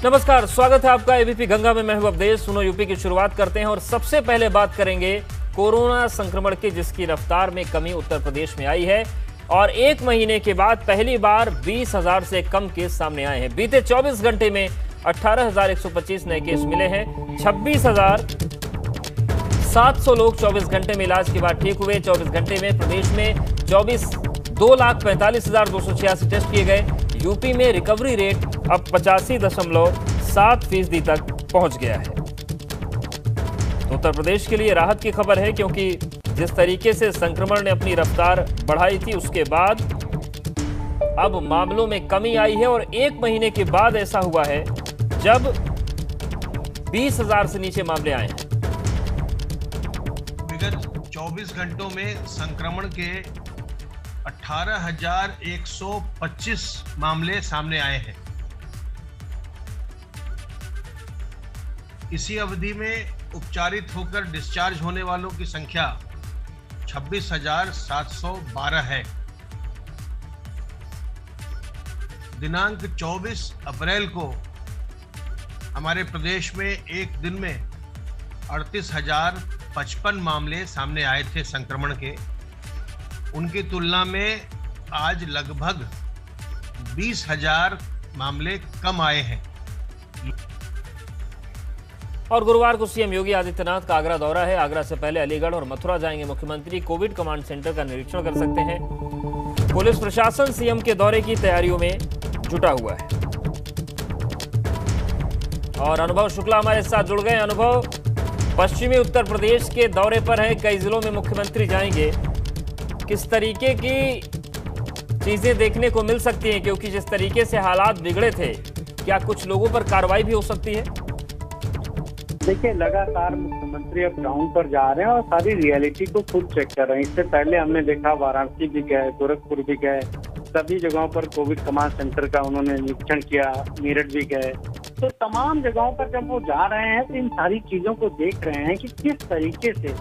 नमस्कार, स्वागत है आपका एबीपी गंगा में। मैं हूं अवधेश। सुनो यूपी की शुरुआत करते हैं और सबसे पहले बात करेंगे कोरोना संक्रमण की, जिसकी रफ्तार में कमी उत्तर प्रदेश में आई है और एक महीने के बाद पहली बार 20,000 से कम केस सामने आए हैं। बीते 24 घंटे में 18,125 नए केस मिले हैं। 26,700 लोग 24 घंटे में इलाज के बाद ठीक हुए। 24 घंटे में प्रदेश में 2,45,286 टेस्ट किए गए। यूपी में रिकवरी रेट अब 85.7% तक पहुंच गया है। तो उत्तर प्रदेश के लिए राहत की खबर है, क्योंकि जिस तरीके से संक्रमण ने अपनी रफ्तार बढ़ाई थी, उसके बाद अब मामलों में कमी आई है और एक महीने के बाद ऐसा हुआ है जब 20,000 से नीचे मामले आए हैं। विगत 24 घंटों में संक्रमण के 18,125 मामले सामने आए हैं। इसी अवधि में उपचारित होकर डिस्चार्ज होने वालों की संख्या 26,712 है। दिनांक 24 अप्रैल को हमारे प्रदेश में एक दिन में 38,055 मामले सामने आए थे संक्रमण के। उनकी तुलना में आज लगभग 20,000 मामले कम आए हैं। और गुरुवार को सीएम योगी आदित्यनाथ का आगरा दौरा है। आगरा से पहले अलीगढ़ और मथुरा जाएंगे मुख्यमंत्री। कोविड कमांड सेंटर का निरीक्षण कर सकते हैं। पुलिस प्रशासन सीएम के दौरे की तैयारियों में जुटा हुआ है। और अनुभव शुक्ला हमारे साथ जुड़ गए। अनुभव, पश्चिमी उत्तर प्रदेश के दौरे पर है, कई जिलों में मुख्यमंत्री जाएंगे। किस तरीके की चीजें देखने को मिल सकती हैं, क्योंकि जिस तरीके से हालात बिगड़े थे, क्या कुछ लोगों पर कार्रवाई भी हो सकती है? देखिए, लगातार मुख्यमंत्री अब ग्राउंड पर जा रहे हैं और सारी रियलिटी को खुद चेक कर रहे हैं। इससे पहले हमने देखा वाराणसी भी गए, गोरखपुर भी गए, सभी जगहों पर कोविड कमांड सेंटर का उन्होंने निरीक्षण किया। मेरठ भी गए। तो तमाम जगहों पर जब वो जा रहे हैं तो इन सारी चीजों को देख रहे हैं कि किस तरीके से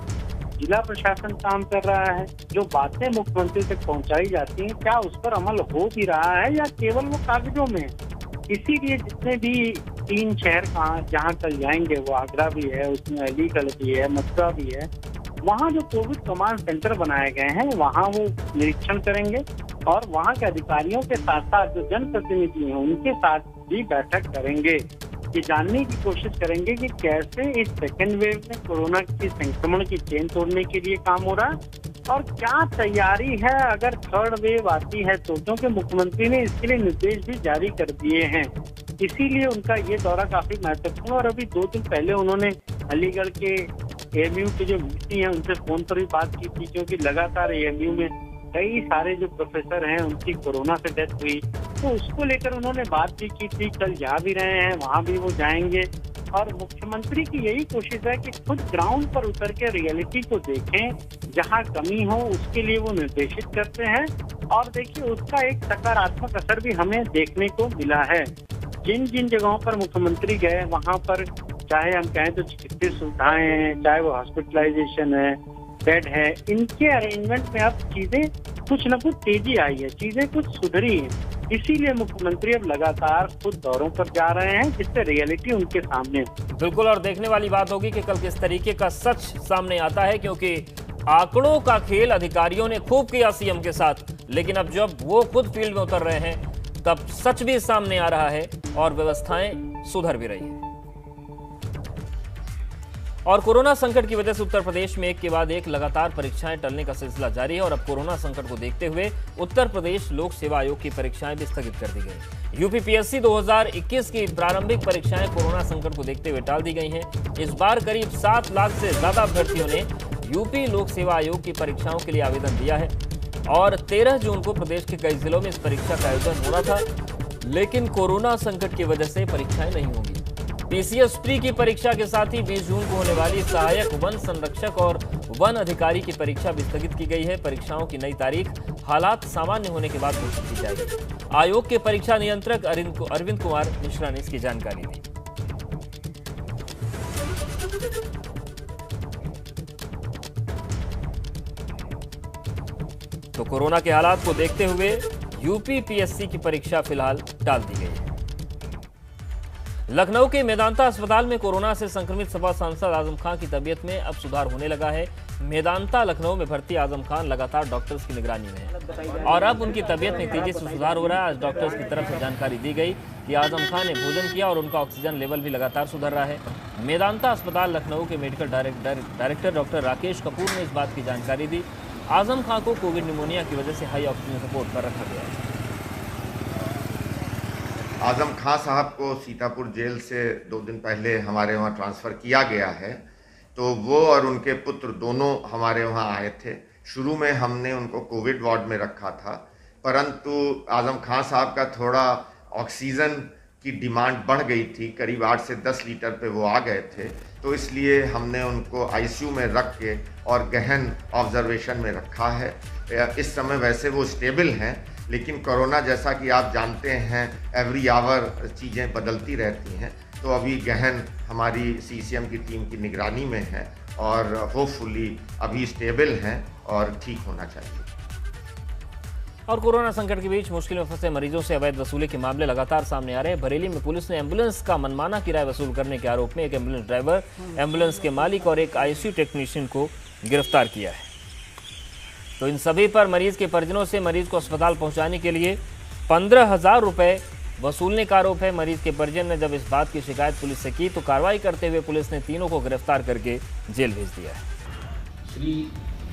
जिला प्रशासन काम कर रहा है। जो बातें मुख्यमंत्री तक पहुंचाई जाती हैं, क्या उस पर अमल हो भी रहा है या केवल वो कागजों में है। इसीलिए जितने भी 3 शहर जहाँ कल जाएंगे, वो आगरा भी है, उसमें अलीगढ़ भी है, मथुरा भी है, वहाँ जो कोविड कमांड सेंटर बनाए गए हैं, वहाँ वो निरीक्षण करेंगे और वहाँ के अधिकारियों के साथ साथ जो जनप्रतिनिधि हैं, उनके साथ भी बैठक करेंगे। ये जानने की कोशिश करेंगे कि कैसे इस सेकेंड वेव में कोरोना की संक्रमण की चेन तोड़ने के लिए काम हो रहा है और क्या तैयारी है अगर थर्ड वेव आती है तो। क्योंकि मुख्यमंत्री ने इसके लिए निर्देश भी जारी कर दिए हैं। इसीलिए उनका ये दौरा काफी महत्वपूर्ण। और अभी 2 दिन पहले उन्होंने अलीगढ़ के एएमयू के जो वीसी हैं, उनसे फोन पर भी बात की थी, क्योंकि लगातार एएमयू में कई सारे जो प्रोफेसर हैं, उनकी कोरोना से डेथ हुई, तो उसको लेकर उन्होंने बात भी की थी। कल जा भी रहे हैं, वहाँ भी वो जाएंगे। और मुख्यमंत्री की यही कोशिश है कि खुद ग्राउंड पर उतर के रियलिटी को देखें, जहां कमी हो उसके लिए वो निर्देशित करते हैं। और देखिए, उसका एक सकारात्मक असर भी हमें देखने को मिला है। जिन जिन जगहों पर मुख्यमंत्री गए, वहां पर चाहे हम कहें तो चिकित्सीय सुविधाएं हैं, चाहे वो हॉस्पिटलाइजेशन है, बेड है, इनके अरेंजमेंट में अब चीजें कुछ न कुछ तेजी आई है, चीजें कुछ सुधरी हैं। इसीलिए मुख्यमंत्री अब लगातार खुद दौरों पर जा रहे हैं, जिससे रियलिटी उनके सामने है। बिल्कुल, और देखने वाली बात होगी कि कल किस तरीके का सच सामने आता है, क्योंकि आंकड़ों का खेल अधिकारियों ने खूब किया सीएम के साथ, लेकिन अब जब वो खुद फील्ड में उतर रहे हैं, तब सच भी सामने आ रहा है और व्यवस्थाएं सुधर भी रही है। और कोरोना संकट की वजह से उत्तर प्रदेश में एक के बाद एक लगातार परीक्षाएं टलने का सिलसिला जारी है और अब कोरोना संकट को देखते हुए उत्तर प्रदेश लोक सेवा आयोग की परीक्षाएं भी स्थगित कर दी गई। यूपीपीएससी 2021 की प्रारंभिक परीक्षाएं कोरोना संकट को देखते हुए टाल दी गई हैं। इस बार करीब 7 लाख से ज्यादा अभ्यर्थियों ने यूपी लोक सेवा आयोग की परीक्षाओं के लिए आवेदन दिया है और 13 जून को प्रदेश के कई जिलों में इस परीक्षा का आयोजन होना था, लेकिन कोरोना संकट की वजह से परीक्षाएं नहीं होंगी। पीसीएस प्री की परीक्षा के साथ ही 20 जून को होने वाली सहायक वन संरक्षक और वन अधिकारी की परीक्षा भी स्थगित की गई है। परीक्षाओं की नई तारीख हालात सामान्य होने के बाद घोषित की जाएगी। आयोग के परीक्षा नियंत्रक अरविंद कुमार मिश्रा ने इसकी जानकारी दी। तो कोरोना के हालात को देखते हुए यूपीपीएससी की परीक्षा फिलहाल टाल दी गई है। लखनऊ के मेदांता अस्पताल में कोरोना से संक्रमित सपा सांसद आजम खान की तबीयत में अब सुधार होने लगा है। मेदांता लखनऊ में भर्ती आजम खान लगातार डॉक्टर्स की निगरानी में है और अब उनकी तबीयत में तेजी से सुधार हो रहा है। आज डॉक्टर्स की तरफ से जानकारी दी गई कि आजम खान ने भोजन किया और उनका ऑक्सीजन लेवल भी लगातार सुधर रहा है। मेदांता अस्पताल लखनऊ के medical director doctor Rakesh Kapoor ने इस बात की जानकारी दी। आजम खान को कोविड निमोनिया की वजह से हाई ऑक्सीजन सपोर्ट पर रखा गया है। आजम खान साहब को सीतापुर जेल से 2 दिन पहले हमारे वहाँ ट्रांसफ़र किया गया है, तो वो और उनके पुत्र दोनों हमारे वहाँ आए थे। शुरू में हमने उनको कोविड वार्ड में रखा था, परंतु आजम खान साहब का थोड़ा ऑक्सीजन की डिमांड बढ़ गई थी, करीब 8 से 10 लीटर पे वो आ गए थे, तो इसलिए हमने उनको आईसीयू में रख के और गहन ऑब्जर्वेशन में रखा है। इस समय वैसे वो स्टेबल हैं, लेकिन कोरोना जैसा कि आप जानते हैं एवरी आवर चीज़ें बदलती रहती हैं, तो अभी गहन हमारी सीसीएम की टीम की निगरानी में है और होपफुली अभी स्टेबल हैं और ठीक होना चाहिए। और कोरोना संकट के बीच मुश्किल में फंसे मरीजों से अवैध वसूली के मामले लगातार सामने आ रहे हैं। बरेली में पुलिस ने एम्बुलेंस का मनमाना किराया वसूल करने के आरोप में एक एम्बुलेंस ड्राइवर, एम्बुलेंस के मालिक और एक आईसीयू टेक्नीशियन को गिरफ्तार किया है। तो इन सभी पर मरीज के परिजनों से मरीज को अस्पताल पहुंचाने के लिए 15,000 रुपये वसूलने का आरोप है। मरीज के परिजन ने जब इस बात की शिकायत पुलिस से की तो कार्रवाई करते हुए पुलिस ने तीनों को गिरफ्तार करके जेल भेज दिया है। श्री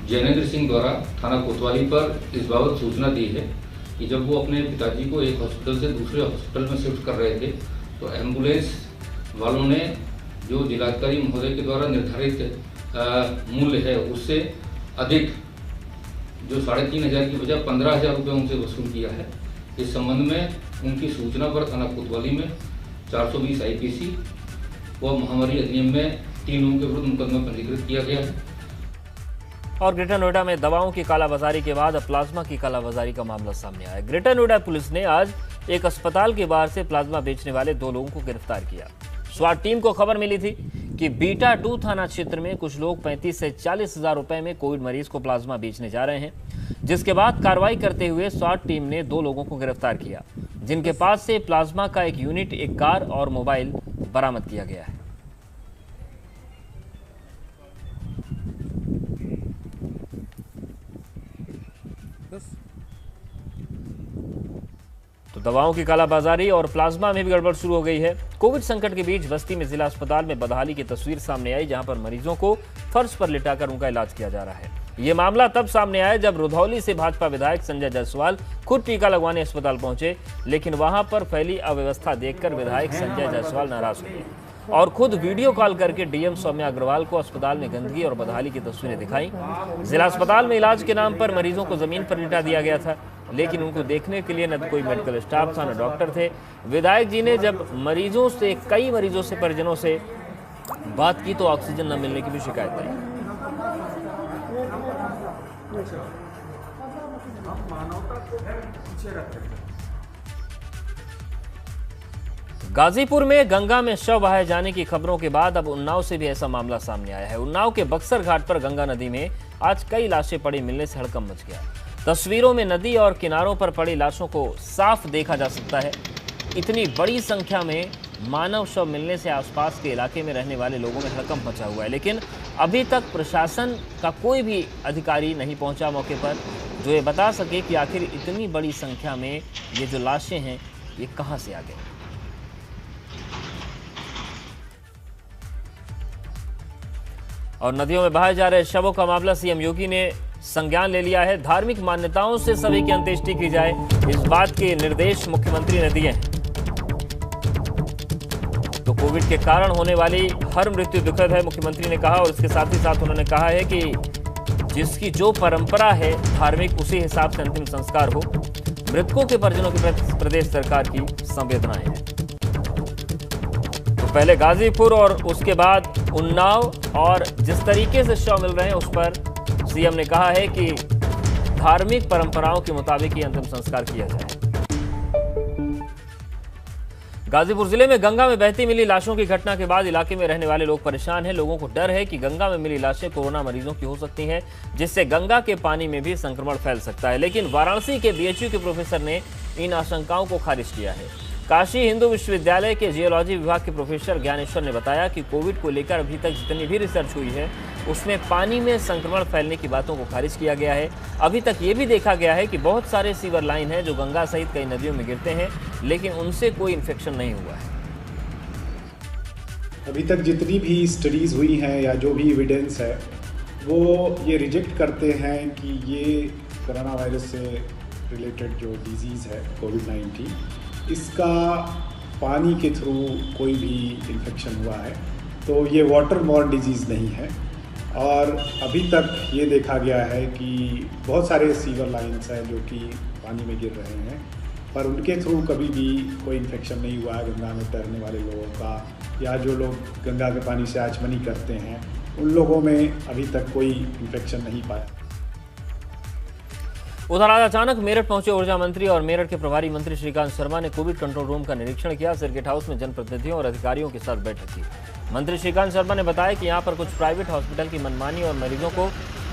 जैनेंद्र सिंह द्वारा थाना कोतवाली पर इस बाबत सूचना दी है कि जब वो अपने पिताजी को एक हॉस्पिटल से दूसरे हॉस्पिटल में शिफ्ट कर रहे थे तो एम्बुलेंस वालों ने जो जिलाधिकारी महोदय के द्वारा निर्धारित मूल्य है उससे अधिक जो 3,500 की बजाय 15,000 रुपये उनसे वसूल किया है। इस संबंध में उनकी सूचना पर थाना कोतवाली में 420 IPC व महामारी अधिनियम में 3 लोगों के विरुद्ध मुकदमा पंजीकृत किया गया है। और ग्रेटर नोएडा में दवाओं की कालाबाजारी के बाद अब प्लाज्मा की कालाबाजारी का मामला सामने आया। ग्रेटर नोएडा पुलिस ने आज एक अस्पताल के बाहर से प्लाज्मा बेचने वाले 2 लोगों को गिरफ्तार किया। स्वाट टीम को खबर मिली थी कि बीटा 2 थाना क्षेत्र में कुछ लोग 35 से 40 हजार रुपए में कोविड मरीज को प्लाज्मा बेचने जा रहे हैं, जिसके बाद कार्रवाई करते हुए स्वाट टीम ने 2 लोगों को गिरफ्तार किया, जिनके पास से प्लाज्मा का एक यूनिट, एक कार और मोबाइल बरामद किया गया है। तो दवाओं की कालाबाजारी और प्लाज्मा में भी गड़बड़ शुरू हो गई है। कोविड संकट के बीच बस्ती में जिला अस्पताल में बदहाली की तस्वीर सामने आई, जहां पर मरीजों को फर्श पर लिटाकर उनका इलाज किया जा रहा है। ये मामला तब सामने आया जब रुधौली से भाजपा विधायक संजय जायसवाल खुद टीका लगवाने अस्पताल पहुंचे, लेकिन वहां पर फैली अव्यवस्था देखकर विधायक संजय जायसवाल नाराज हुए और खुद वीडियो कॉल करके डीएम सौम्या अग्रवाल को अस्पताल में गंदगी और बदहाली की तस्वीरें दिखाई। जिला अस्पताल में इलाज के नाम पर मरीजों को जमीन पर लिटा दिया गया था, लेकिन उनको देखने के लिए न कोई मेडिकल स्टाफ था, न डॉक्टर थे। विधायक जी ने जब कई मरीजों से परिजनों से बात की तो ऑक्सीजन न मिलने की भी शिकायत आई। गाजीपुर में गंगा में शव बहाए जाने की खबरों के बाद अब उन्नाव से भी ऐसा मामला सामने आया है। उन्नाव के बक्सर घाट पर गंगा नदी में आज कई लाशें पड़ी मिलने से हड़कंप मच गया। तस्वीरों में नदी और किनारों पर पड़ी लाशों को साफ देखा जा सकता है। इतनी बड़ी संख्या में मानव शव मिलने से आसपास के इलाके में रहने वाले लोगों में हड़कंप मचा हुआ है, लेकिन अभी तक प्रशासन का कोई भी अधिकारी नहीं पहुंचा मौके पर जो ये बता सके कि आखिर इतनी बड़ी संख्या में ये जो लाशें हैं ये कहां से आ गई। और नदियों में बहाए जा रहे शवों का मामला सीएम योगी ने संज्ञान ले लिया है। धार्मिक मान्यताओं से सभी की अंत्येष्टि की जाए, इस बात के निर्देश मुख्यमंत्री ने दिए हैं। तो कोविड के कारण होने वाली हर मृत्यु दुखद है, मुख्यमंत्री ने कहा, और इसके साथ ही साथ उन्होंने कहा है कि जिसकी जो परंपरा है धार्मिक, उसी हिसाब से अंतिम संस्कार हो। मृतकों के परिजनों के प्रति प्रदेश सरकार की संवेदनाएं हैं। तो पहले गाजीपुर और उसके बाद उन्नाव, और जिस तरीके से शव मिल रहे हैं उस पर सीएम ने कहा है कि धार्मिक परंपराओं के मुताबिक ही अंतिम संस्कार किया जाए। गाजीपुर जिले में गंगा में बहती मिली लाशों की घटना के बाद इलाके में रहने वाले लोग परेशान हैं। लोगों को डर है कि गंगा में मिली लाशें कोरोना मरीजों की हो सकती हैं, जिससे गंगा के पानी में भी संक्रमण फैल सकता है। लेकिन वाराणसी के बीएचयू के प्रोफेसर ने इन आशंकाओं को खारिज किया है। काशी हिंदू विश्वविद्यालय के जियोलॉजी विभाग के प्रोफेसर ज्ञानेश्वर ने बताया कि कोविड को लेकर अभी तक जितनी भी रिसर्च हुई है उसमें पानी में संक्रमण फैलने की बातों को खारिज किया गया है। अभी तक ये भी देखा गया है कि बहुत सारे सीवर लाइन हैं जो गंगा सहित कई नदियों में गिरते हैं, लेकिन उनसे कोई इन्फेक्शन नहीं हुआ है। अभी तक जितनी भी स्टडीज़ हुई हैं या जो भी एविडेंस है वो ये रिजेक्ट करते हैं कि ये कोरोना वायरस से रिलेटेड जो डिजीज़ है कोविड-19, इसका पानी के थ्रू कोई भी इन्फेक्शन हुआ है, तो ये वाटर बॉर्न डिजीज़ नहीं है। और अभी तक ये देखा गया है कि बहुत सारे सीवर लाइन्स हैं जो कि पानी में गिर रहे हैं, पर उनके थ्रू कभी भी कोई इन्फेक्शन नहीं हुआ है गंगा में तैरने वाले लोगों का, या जो लोग गंगा के पानी से आचमनी करते हैं उन लोगों में अभी तक कोई इन्फेक्शन नहीं पाया। उधर आज अचानक मेरठ पहुंचे ऊर्जा मंत्री और मेरठ के प्रभारी मंत्री श्रीकांत शर्मा ने कोविड कंट्रोल रूम का निरीक्षण किया। सर्किट हाउस में जनप्रतिनिधियों और अधिकारियों के साथ बैठक की। मंत्री श्रीकांत शर्मा ने बताया कि यहां पर कुछ प्राइवेट हॉस्पिटल की मनमानी और मरीजों को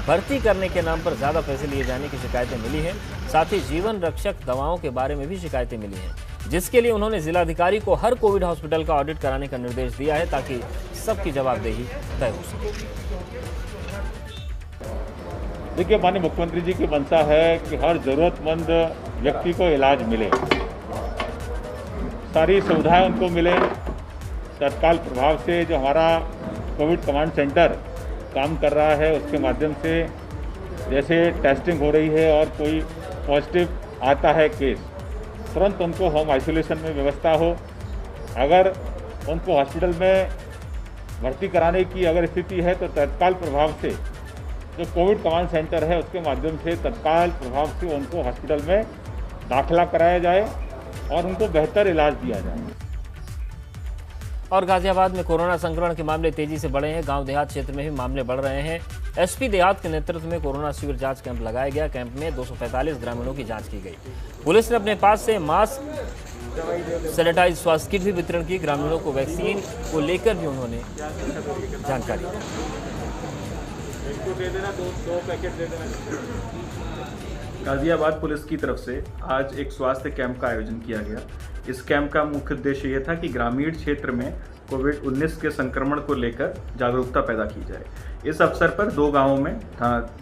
भर्ती करने के नाम पर ज्यादा पैसे लिए जाने की शिकायतें मिली हैं। साथ ही जीवन रक्षक दवाओं के बारे में भी शिकायतें मिली हैं, जिसके लिए उन्होंने जिलाधिकारी को हर कोविड हॉस्पिटल का ऑडिट कराने का निर्देश दिया है ताकि सबकी जवाबदेही तय हो सके। देखिए, माननीय मुख्यमंत्री जी की मंशा है कि हर जरूरतमंद व्यक्ति को इलाज मिले, सारी सुविधाएं उनको मिले। तत्काल प्रभाव से जो हमारा कोविड कमांड सेंटर काम कर रहा है उसके माध्यम से जैसे टेस्टिंग हो रही है और कोई पॉजिटिव आता है केस, तुरंत उनको होम आइसोलेशन में व्यवस्था हो। अगर उनको हॉस्पिटल में भर्ती कराने की अगर स्थिति है तो तत्काल प्रभाव से जो कोविड कमांड सेंटर है उसके माध्यम से तत्काल प्रभाव से उनको हॉस्पिटल में दाखिला कराया जाए और उनको बेहतर इलाज दिया जाए। और गाजियाबाद में कोरोना संक्रमण के मामले तेजी से बढ़े हैं। गांव देहात क्षेत्र में भी मामले बढ़ रहे हैं। एसपी देहात के नेतृत्व में कोरोना शिविर जांच कैंप लगाया गया। कैंप में 245 ग्रामीणों की जांच की गई। पुलिस ने अपने पास से मास्क, सैनिटाइज, स्वास्थ्य किट भी वितरण की। ग्रामीणों को वैक्सीन को लेकर भी उन्होंने जानकारी दी। गाजियाबाद पुलिस की तरफ से आज एक स्वास्थ्य कैंप का आयोजन किया गया। इस कैंप का मुख्य उद्देश्य ये था कि ग्रामीण क्षेत्र में कोविड-19 के संक्रमण को लेकर जागरूकता पैदा की जाए। इस अवसर पर 2 गांवों में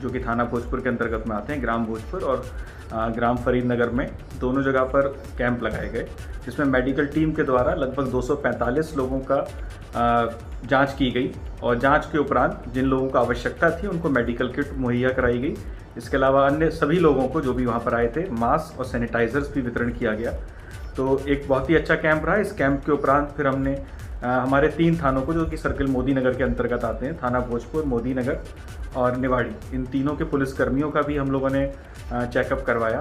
जो कि थाना भोजपुर के अंतर्गत में आते हैं, ग्राम भोजपुर और ग्राम फरीदनगर में, दोनों जगह पर कैंप लगाए गए, जिसमें मेडिकल टीम के द्वारा लगभग 245 लोगों का जांच की गई और जांच के उपरांत जिन लोगों को आवश्यकता थी उनको मेडिकल किट मुहैया कराई गई। इसके अलावा अन्य सभी लोगों को जो भी वहाँ पर आए थे मास्क और सैनिटाइजर्स भी वितरण किया गया। तो एक बहुत ही अच्छा कैंप रहा। इस कैंप के उपरांत फिर हमने हमारे 3 थानों को, जो कि सर्किल मोदी नगर के अंतर्गत आते हैं, थाना भोजपुर, मोदी नगर और निवाड़ी, इन तीनों के पुलिसकर्मियों का भी हम लोगों ने चेकअप करवाया।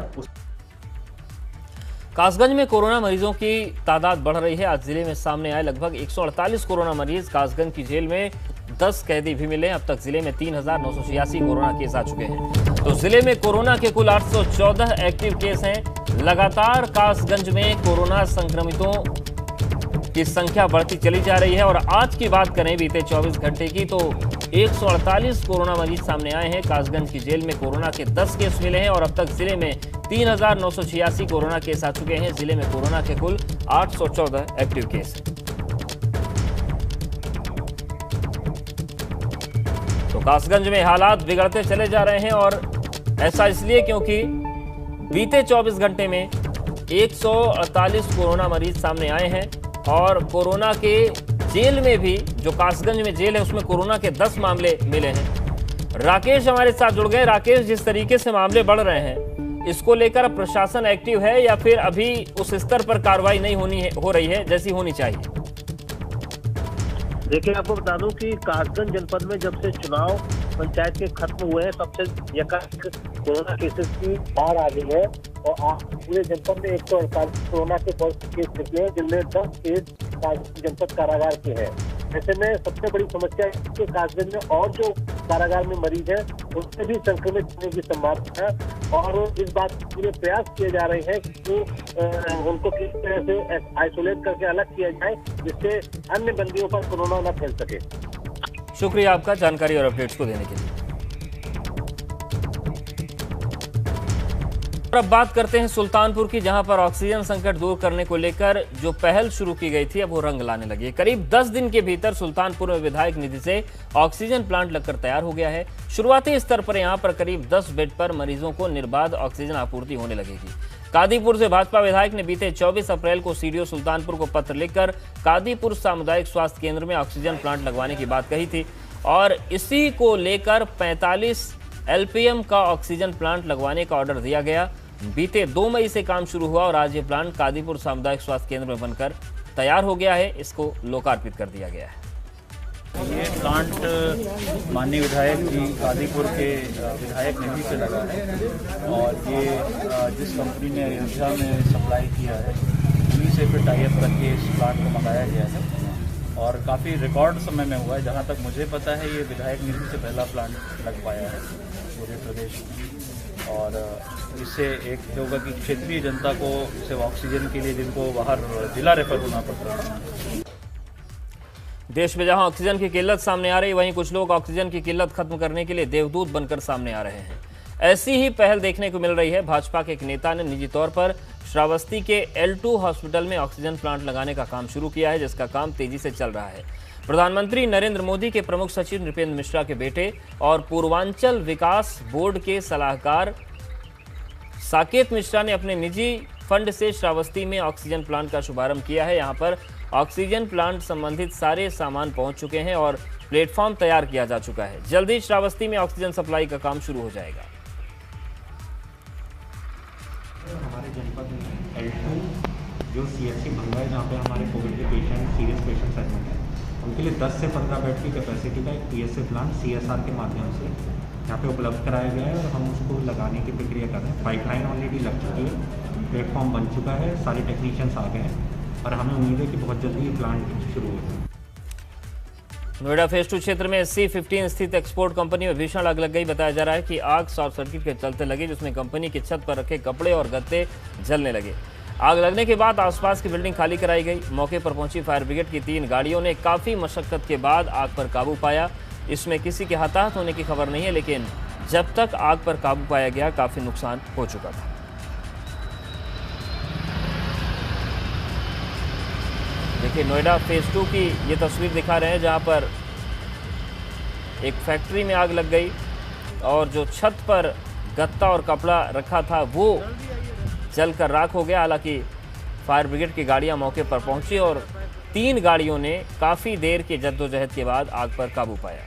कासगंज में कोरोना मरीजों की तादाद बढ़ रही है। आज जिले में सामने आए लगभग 148 कोरोना मरीज। कासगंज की जेल में 10 कैदी भी मिले। अब तक जिले में 3,986 कोरोना केस आ चुके हैं। तो जिले में कोरोना के कुल 814 एक्टिव केस हैं। लगातार कासगंज में कोरोना संक्रमितों की संख्या बढ़ती चली जा रही है। और आज की बात करें बीते 24 घंटे की, तो 148 कोरोना मरीज सामने आए हैं। कासगंज की जेल में कोरोना के 10 केस मिले हैं और अब तक जिले में 3,986 कोरोना केस आ चुके हैं। जिले में कोरोना के कुल 814 एक्टिव केस हैं। तो कासगंज में हालात बिगड़ते चले जा रहे हैं और ऐसा इसलिए क्योंकि बीते 24 घंटे में 148 कोरोना मरीज सामने आए हैं और कोरोना के जेल में भी, जो कासगंज में जेल है, उसमें कोरोना के 10 मामले मिले हैं। राकेश हमारे साथ जुड़ गए। राकेश, जिस तरीके से मामले बढ़ रहे हैं, इसको लेकर प्रशासन एक्टिव है या फिर अभी उस स्तर पर कार्रवाई नहीं हो रही है जैसी होनी चाहिए? देखिए, आपको बता दूं कि कासगंज जनपद में जब से चुनाव पंचायत के खत्म हुए हैं तब से एकाएक कोरोना केसेस की बाढ़ आ गई है और पूरे जनपद में 148 कोरोना के पॉजिटिव केस निकले हैं, जिनमें 10 केस जनपद कारागार के हैं। ऐसे में सबसे बड़ी समस्या है कि कासगंज में और जो कारागार में मरीज हैं उनसे भी संक्रमित होने की संभावना है और इस बात के लिए प्रयास किए जा रहे हैं कि उनको किस तरह से आइसोलेट करके अलग किया जाए जिससे अन्य बंदियों पर कोरोना न फैल सके। शुक्रिया आपका जानकारी और अपडेट्स को देने के लिए। अब बात करते हैं सुल्तानपुर की, जहां पर ऑक्सीजन संकट दूर करने को लेकर जो पहल शुरू की गई थी अब वो रंग लाने लगी है। करीब 10 दिन के भीतर सुल्तानपुर में विधायक निधि से ऑक्सीजन प्लांट लगकर तैयार हो गया है। शुरुआती स्तर पर यहां पर करीब 10 बेड पर मरीजों को निर्बाध ऑक्सीजन आपूर्ति होने लगेगी। कादीपुर से भाजपा विधायक ने बीते 24 अप्रैल को सीडीओ सुल्तानपुर को पत्र लिखकर कादीपुर सामुदायिक स्वास्थ्य केंद्र में ऑक्सीजन प्लांट लगवाने की बात कही थी और इसी को लेकर 45 एलपीएम का ऑक्सीजन प्लांट लगवाने का ऑर्डर दिया गया। बीते 2 मई से काम शुरू हुआ और आज ये प्लांट कादीपुर सामुदायिक स्वास्थ्य केंद्र में बनकर तैयार हो गया है। इसको लोकार्पित कर दिया गया है। ये प्लांट माननीय विधायक जी कादीपुर के विधायक निधि से लगा है और ये जिस कंपनी ने अयोध्या में सप्लाई किया है उन्हीं से फिर टाई अप करके इस प्लांट को मंगाया गया है और काफ़ी रिकॉर्ड समय में हुआ है। जहाँ तक मुझे पता है ये विधायक निधि से पहला प्लांट लग पाया है पूरे प्रदेश में और इससे एक होगा कि क्षेत्रीय जनता को सिर्फ ऑक्सीजन के लिए जिनको बाहर जिला रेफर होना पड़ता है। देश में जहां ऑक्सीजन की किल्लत सामने आ रही, वहीं कुछ लोग ऑक्सीजन की किल्लत खत्म करने के लिए देवदूत बनकर सामने आ रहे हैं। ऐसी ही पहल देखने को मिल रही है। भाजपा के एक नेता ने निजी तौर पर श्रावस्ती के L2 हॉस्पिटल में ऑक्सीजन प्लांट लगाने का काम शुरू किया है, जिसका काम तेजी से चल रहा है। प्रधानमंत्री नरेंद्र मोदी के प्रमुख सचिव नृपेंद्र मिश्रा के बेटे और पूर्वांचल विकास बोर्ड के सलाहकार साकेत मिश्रा ने अपने निजी फंड से श्रावस्ती में ऑक्सीजन प्लांट का शुभारंभ किया है। यहाँ पर ऑक्सीजन प्लांट संबंधित सारे सामान पहुंच चुके हैं और प्लेटफॉर्म तैयार किया जा चुका है। जल्दी श्रावस्ती में ऑक्सीजन सप्लाई का काम शुरू हो जाएगा। हमारे जनपद में L2 जो CHC भंगा है, जहाँ पे हमारे कोविड के पेशेंट सीरियस पेशेंट्स एडमिट हैं, उनके लिए 10 से 15 बेड की कैपेसिटी का एक PSA प्लांट CSR के माध्यम से यहाँ पे उपलब्ध कराया गया है और हम उसको लगाने की प्रक्रिया कर रहे हैं। पाइपलाइन ऑलरेडी लग चुकी है, प्लेटफॉर्म बन चुका है, सारे टेक्नीशियंस आ गए हैं और हमें उम्मीद है कि बहुत जल्दी ये प्लांट शुरू होगा। नोएडा फेज 2 क्षेत्र में C15 स्थित एक्सपोर्ट कंपनी में भीषण आग लग गई। बताया जा रहा है कि आग शॉर्ट सर्किट के चलते लगी, जिसमें कंपनी की छत पर रखे कपड़े और गत्ते जलने लगे। आग लगने के बाद आसपास की बिल्डिंग खाली कराई गई। मौके पर पहुंची फायर ब्रिगेड की 3 गाड़ियों ने काफ़ी मशक्कत के बाद आग पर काबू पाया। इसमें किसी के हताहत होने की खबर नहीं है, लेकिन जब तक आग पर काबू पाया गया काफ़ी नुकसान हो चुका था। देखिए, नोएडा फेज 2 की ये तस्वीर दिखा रहे हैं, जहां पर एक फैक्ट्री में आग लग गई और जो छत पर गत्ता और कपड़ा रखा था वो जलकर राख हो गया। हालांकि फायर ब्रिगेड की गाड़ियां मौके पर पहुंची और 3 गाड़ियों ने काफ़ी देर की जद्दोजहद के बाद आग पर काबू पाया।